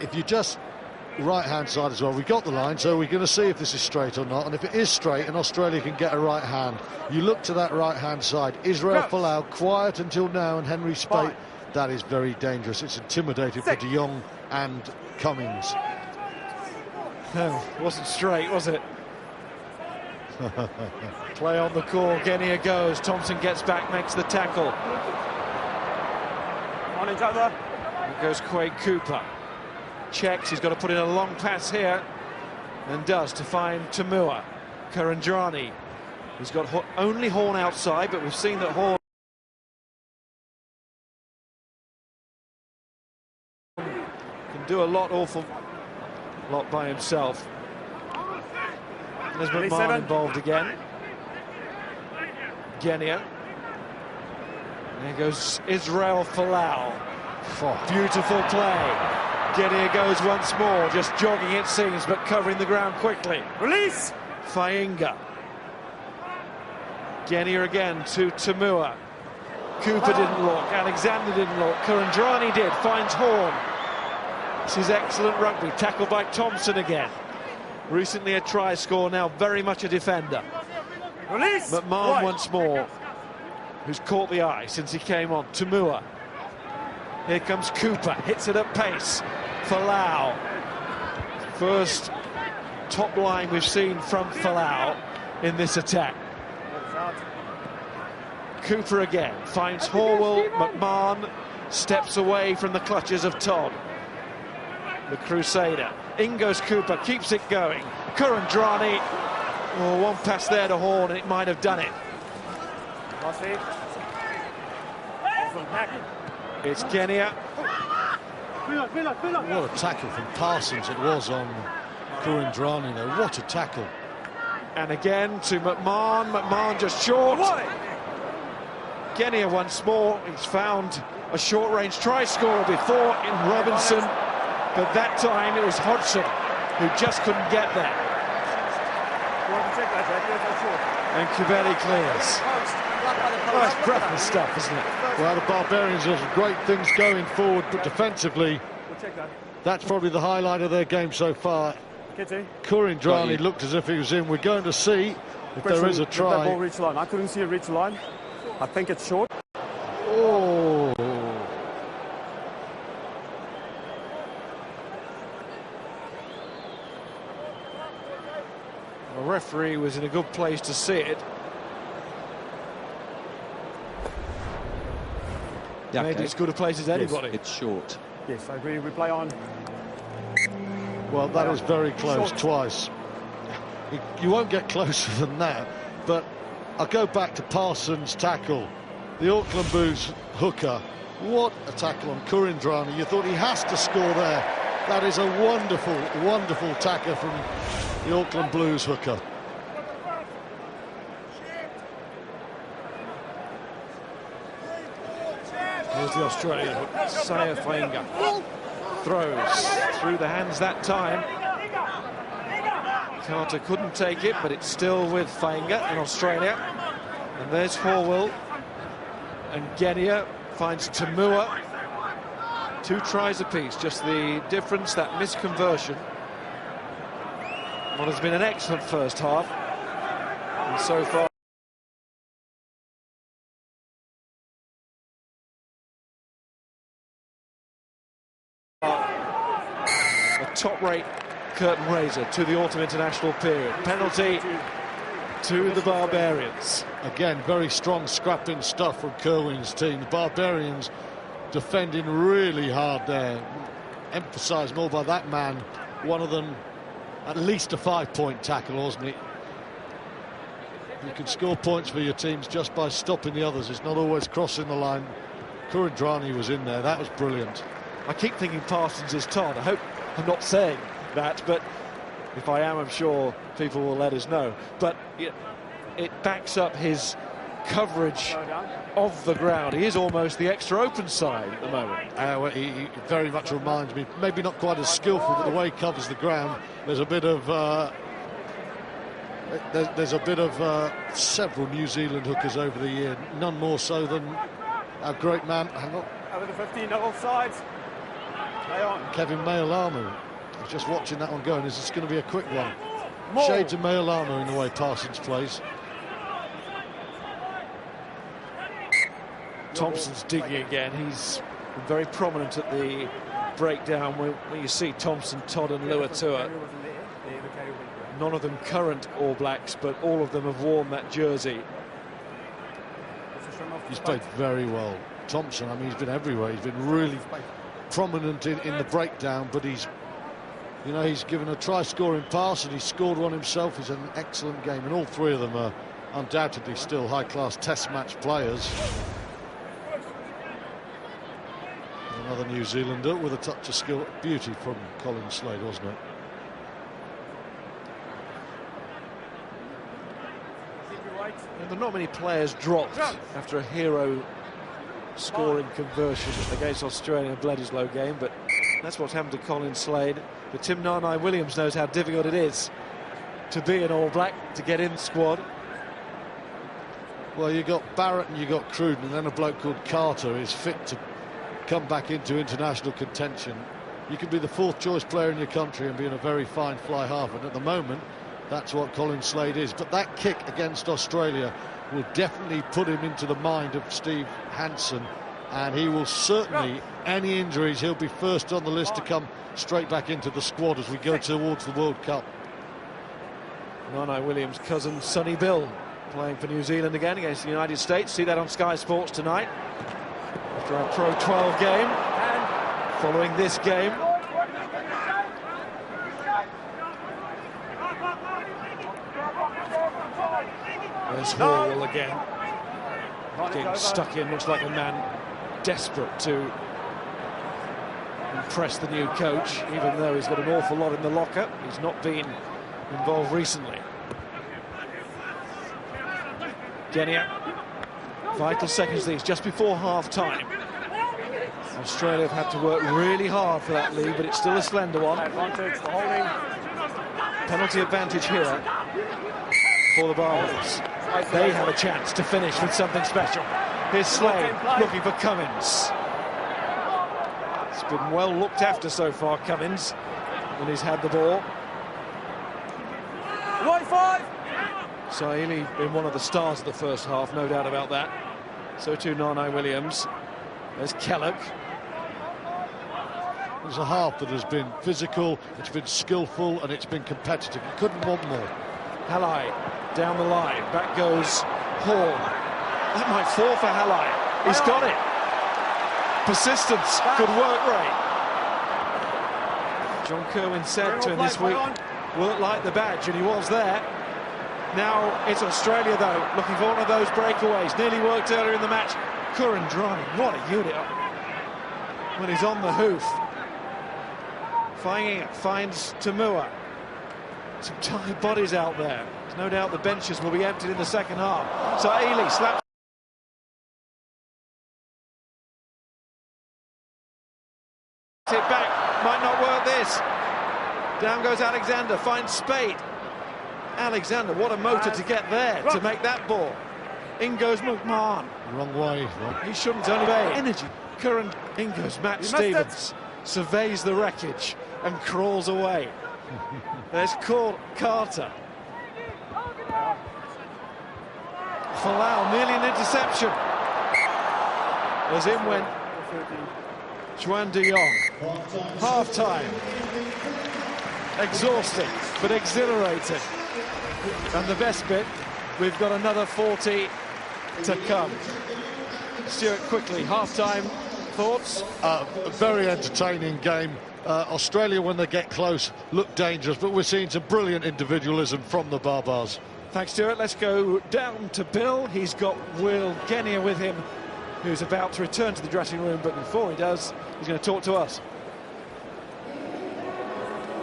If you just right-hand side as well, we got the line, so we're going to see if this is straight or not. And if it is straight, and Australia can get a right hand, you look to that right-hand side. Israel Folau, quiet until now, and Henry Spate. That is very dangerous. It's intimidating for De Jong and Cummins. No, it wasn't straight, was it? Play on the call, Genia goes, Thompson gets back, makes the tackle. On each other. Here goes Quade Cooper. Checks, he's got to put in a long pass here, and does, to find Tamua. Kurandrani, he's got only Horn outside, but we've seen that Horn can do a awful lot by himself. There's McMahon involved again. Genia. There goes Israel Folau. Beautiful play. Genia goes once more, just jogging it seems, but covering the ground quickly. Release! Fainga. Genia again to Tamua. Cooper didn't look, Alexander didn't look, Kurandrani did, finds Horn. This is excellent rugby, tackled by Thompson again. Recently a try score, now very much a defender. Release! McMahon once more, who's caught the eye since he came on. Tamua. Here comes Cooper, hits it at pace. Folau. First top line we've seen from Folau in this attack. Cooper again, finds Horwell. McMahon steps away from the clutches of Todd, the Crusader. In goes Cooper, keeps it going. Kurandrani. Oh, one pass there to Horn, and it might have done it. It's Kenya. What a tackle from Parsons it was on Kurindrani, though. What a tackle. And again to McMahon. McMahon just short. Kenya once more. He's found a short-range try scorer before in Robinson, but that time it was Hodgson who just couldn't get there. And Kubeli clears. Oh, it's breathless stuff, isn't it? Well, the Barbarians have great things going forward, but defensively, that's probably the highlight of their game so far. Kurindrani looked as if he was in. We're going to see if there is a try. Did that ball reach the line? I couldn't see it reach the line. I think it's short. Oh. The referee was in a good place to see it. Yeah, Maybe as good a place as anybody. It's short. Yes, I agree. We play on. Well, that was very close twice. You won't get closer than that, but I'll go back to Parsons' tackle. The Auckland Blues hooker. What a tackle on Kurindrani. You thought he has to score there. That is a wonderful, wonderful tackle from the Auckland Blues hooker. Here's the Australian hook. Saya Fainga throws through the hands that time. Carter couldn't take it, but it's still with Fainga in Australia. And there's Horwell. And Genia finds Tamua. 2 tries apiece, just the difference, that misconversion. What has been an excellent first half. And so far, a top-rate curtain raiser to the autumn international period. Penalty to the Barbarians. Again, very strong scrapping stuff from Kerwin's team. The Barbarians defending really hard there. Emphasised more by that man. One of them, at least a 5-point tackle, wasn't it? You can score points for your teams just by stopping the others. It's not always crossing the line. Kurindrani was in there. That was brilliant. I keep thinking Parsons is Todd. I hope I'm not saying that, but if I am, I'm sure people will let us know. But it backs up his coverage of the ground. He is almost the extra open side at the moment. Well, he very much reminds me, maybe not quite as skillful, but the way he covers the ground, there's a bit of several New Zealand hookers over the year, none more so than our great man. Over the 15, no offside. Play on. Kevin Mayalamu. I was just watching that one going. Is this going to be a quick one? Shades of Mayalamu in the way Parsons plays. Thompson's digging again. He's been very prominent at the breakdown where you see Thompson, Todd and Luatua. None of them current All Blacks, but all of them have worn that jersey. He's played very well. Thompson, I mean, he's been everywhere. He's been really prominent in the breakdown, but he's given a try-scoring pass and he scored one himself. He's an excellent game, and all 3 of them are undoubtedly still high-class test match players. Another New Zealander with a touch of skill. Beauty from Colin Slade, wasn't it? And there are not many players dropped after a hero scoring conversion against Australia in Bledisloe game, but that's what's happened to Colin Slade. But Tim Nanai-Williams knows how difficult it is to be an All Black, to get in squad. Well, you got Barrett and you got Cruden, and then a bloke called Carter is fit to come back into international contention. You can be the 4th choice player in your country and be in a very fine fly half, and at the moment that's what Colin Slade is. But that kick against Australia will definitely put him into the mind of Steve Hansen, and he will certainly, any injuries, he'll be first on the list to come straight back into the squad as we go towards the World Cup. Nanai-Williams' cousin Sonny Bill playing for New Zealand again against the United States. See that on Sky Sports tonight after our Pro 12 game. Following this game, there's Horwell again. Getting stuck in, looks like a man desperate to impress the new coach, even though he's got an awful lot in the locker. He's not been involved recently. Kenya, vital seconds these, just before half-time. Australia have had to work really hard for that lead, but it's still a slender one. Advantage for holding. Penalty advantage here for the Barbarians. They have a chance to finish with something special. Here's Slade looking for Cummins. It's been well looked after so far, Cummins, when he's had the ball. Right 5. Saili been one of the stars of the first half, no doubt about that. So too Nane Williams. There's Kellogg. It's a half that has been physical, it's been skillful, and it's been competitive. You couldn't want more. Halai down the line. Back goes Horn. That might fall for Halai. He's got it. Persistence. Good work rate. John Kerwin said to him this week, work like the badge, and he was there. Now it's Australia, though, looking for one of those breakaways. Nearly worked earlier in the match. Curran driving. What a unit when he's on the hoof. Finds Tamua. Some tired bodies out there. There's no doubt the benches will be emptied in the second half. Saili slaps it back. Might not work this. Down goes Alexander. Finds Spade. Alexander, what a motor to get there to make that ball. In goes McMahon. Wrong way. He shouldn't only be energy. Curran. In goes Matt Stevens. Surveys the wreckage and crawls away. There's Carter. Folau, nearly an interception. As in went Juan de Jong. Half-time. Exhausting, but exhilarating. And the best bit, we've got another 40 to come. Stuart, quickly, half-time thoughts? A very entertaining game. Australia, when they get close, look dangerous, but we're seeing some brilliant individualism from the Barbars. Thanks, Stuart. Let's go down to Bill. He's got Will Genia with him, who's about to return to the dressing room, but before he does, he's going to talk to us.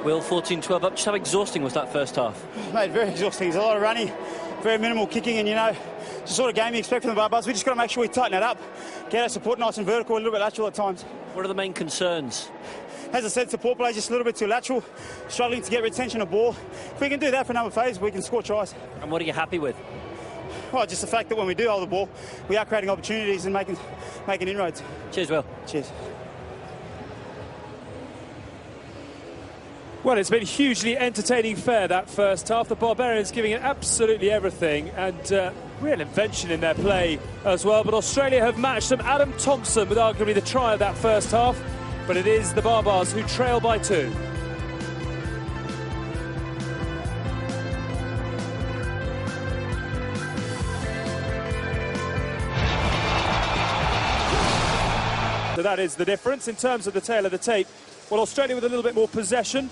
Will, 14-12 up. Just how exhausting was that first half? Mate, very exhausting. There's a lot of running, very minimal kicking, and, you know, it's the sort of game you expect from the Barbars. We just got to make sure we tighten it up, get our support nice and vertical, a little bit lateral at times. What are the main concerns? As I said, support play just a little bit too lateral, struggling to get retention of ball. If we can do that for a number of phases, we can score tries. And what are you happy with? Well, just the fact that when we do hold the ball, we are creating opportunities and making inroads. Cheers, Will. Cheers. Well, it's been hugely entertaining fare, that first half. The Barbarians giving it absolutely everything, and real invention in their play as well. But Australia have matched them. Adam Thompson with arguably the try of that first half, but it is the Barbars who trail by 2. So that is the difference in terms of the tail of the tape. Well, Australia with a little bit more possession.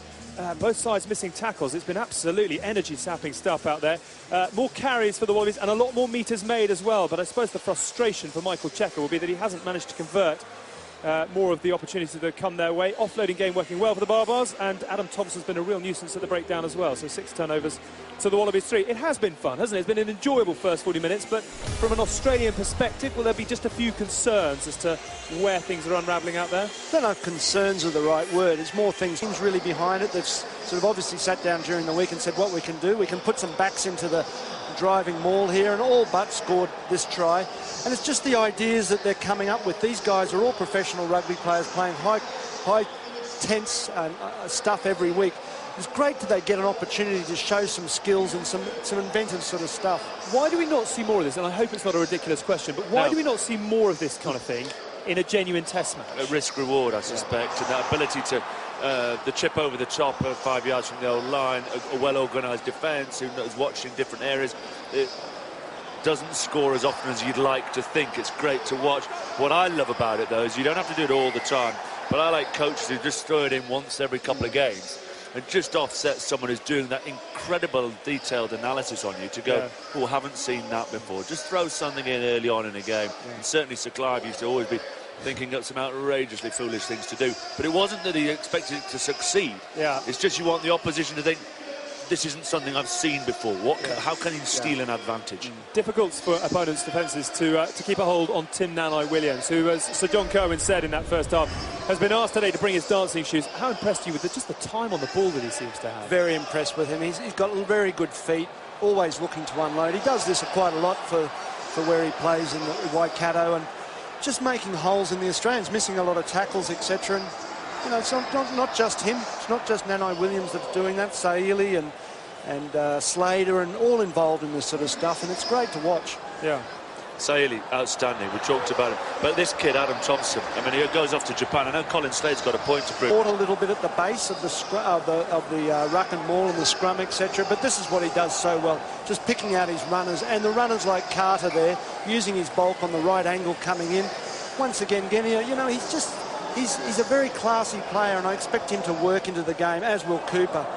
Both sides missing tackles. It's been absolutely energy-sapping stuff out there. More carries for the Wallabies and a lot more metres made as well. But I suppose the frustration for Michael Checker will be that he hasn't managed to convert more of the opportunities that have come their way. Offloading game working well for the Barbars, and Adam Thompson's been a real nuisance at the breakdown as well. So 6 turnovers to the Wallabies 3. It has been fun, hasn't it? It's been an enjoyable first 40 minutes, but from an Australian perspective, will there be just a few concerns as to where things are unravelling out there? I don't know if concerns are the right word. It's more things really behind it. They've sort of obviously sat down during the week and said what we can do. We can put some backs into the driving maul here, and all but scored this try. And it's just the ideas that they're coming up with. These guys are all professional rugby players playing high tense stuff every week. It's great that they get an opportunity to show some skills and some inventive sort of stuff. Why do we not see more of this? And I hope it's not a ridiculous question, but why do we not see more of this kind of thing in a genuine test match? A risk-reward, I suspect, and that ability to the chip over the top 5 yards from the old line, a well-organised defence who knows watching different areas. It doesn't score as often as you'd like to think. It's great to watch. What I love about it, though, is you don't have to do it all the time, but I like coaches who just throw it in once every couple of games and just offset someone who's doing that incredible detailed analysis on you to go, oh, haven't seen that before. Just throw something in early on in a game. And certainly Sir Clive used to always be thinking up some outrageously foolish things to do. But it wasn't that he expected it to succeed. It's just you want the opposition to think, this isn't something I've seen before. How can he steal an advantage? Difficult for opponents' defences to keep a hold on Tim Nanai-Williams, who, as Sir John Kerwin said in that first half, has been asked today to bring his dancing shoes. How impressed are you with just the time on the ball that he seems to have? Very impressed with him. He's got very good feet, always looking to unload. He does this quite a lot for where he plays in Waikato, and just making holes in the Australians, missing a lot of tackles, etc. And you know, it's not just him. It's not just Nanai-Williams that's doing that. Saili and Slater and all involved in this sort of stuff, and it's great to watch. Saili, outstanding. We talked about it. But this kid, Adam Thompson, I mean, he goes off to Japan. I know Colin Slade's got a point to prove. A little bit at the base of the ruck and maul and the scrum, etc. But this is what he does so well, just picking out his runners, and the runners like Carter there, using his bulk on the right angle coming in. Once again, Genia, you know, he's a very classy player, and I expect him to work into the game, as will Cooper.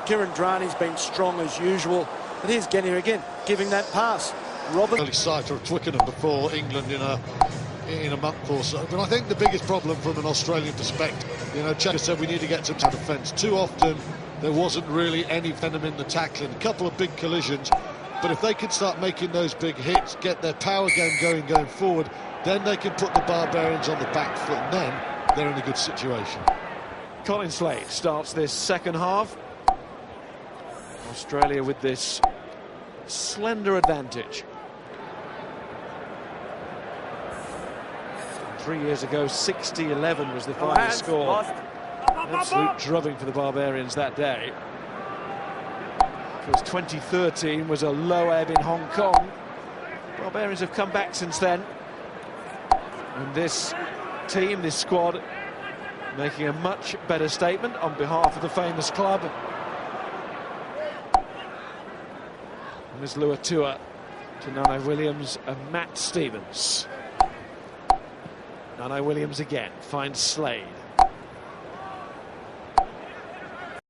Kieran Drani's been strong as usual. But here's Genia again, giving that pass. Robert. Early sight of Twickenham before England in a month or so. But I think the biggest problem from an Australian perspective, you know, Checker said we need to get some defence. Too often there wasn't really any venom in the tackling. A couple of big collisions. But if they can start making those big hits, get their power game going forward, then they can put the Barbarians on the back foot, and then they're in a good situation. Colin Slade starts this second half. Australia with this slender advantage. 3 years ago, 60-11 was the final score. Absolute drubbing for the Barbarians that day. Because 2013 was a low ebb in Hong Kong. Barbarians have come back since then. And this team, this squad, making a much better statement on behalf of the famous club. And there's Luatua to Nanai-Williams and Matt Stevens. Nanai-Williams again finds Slade.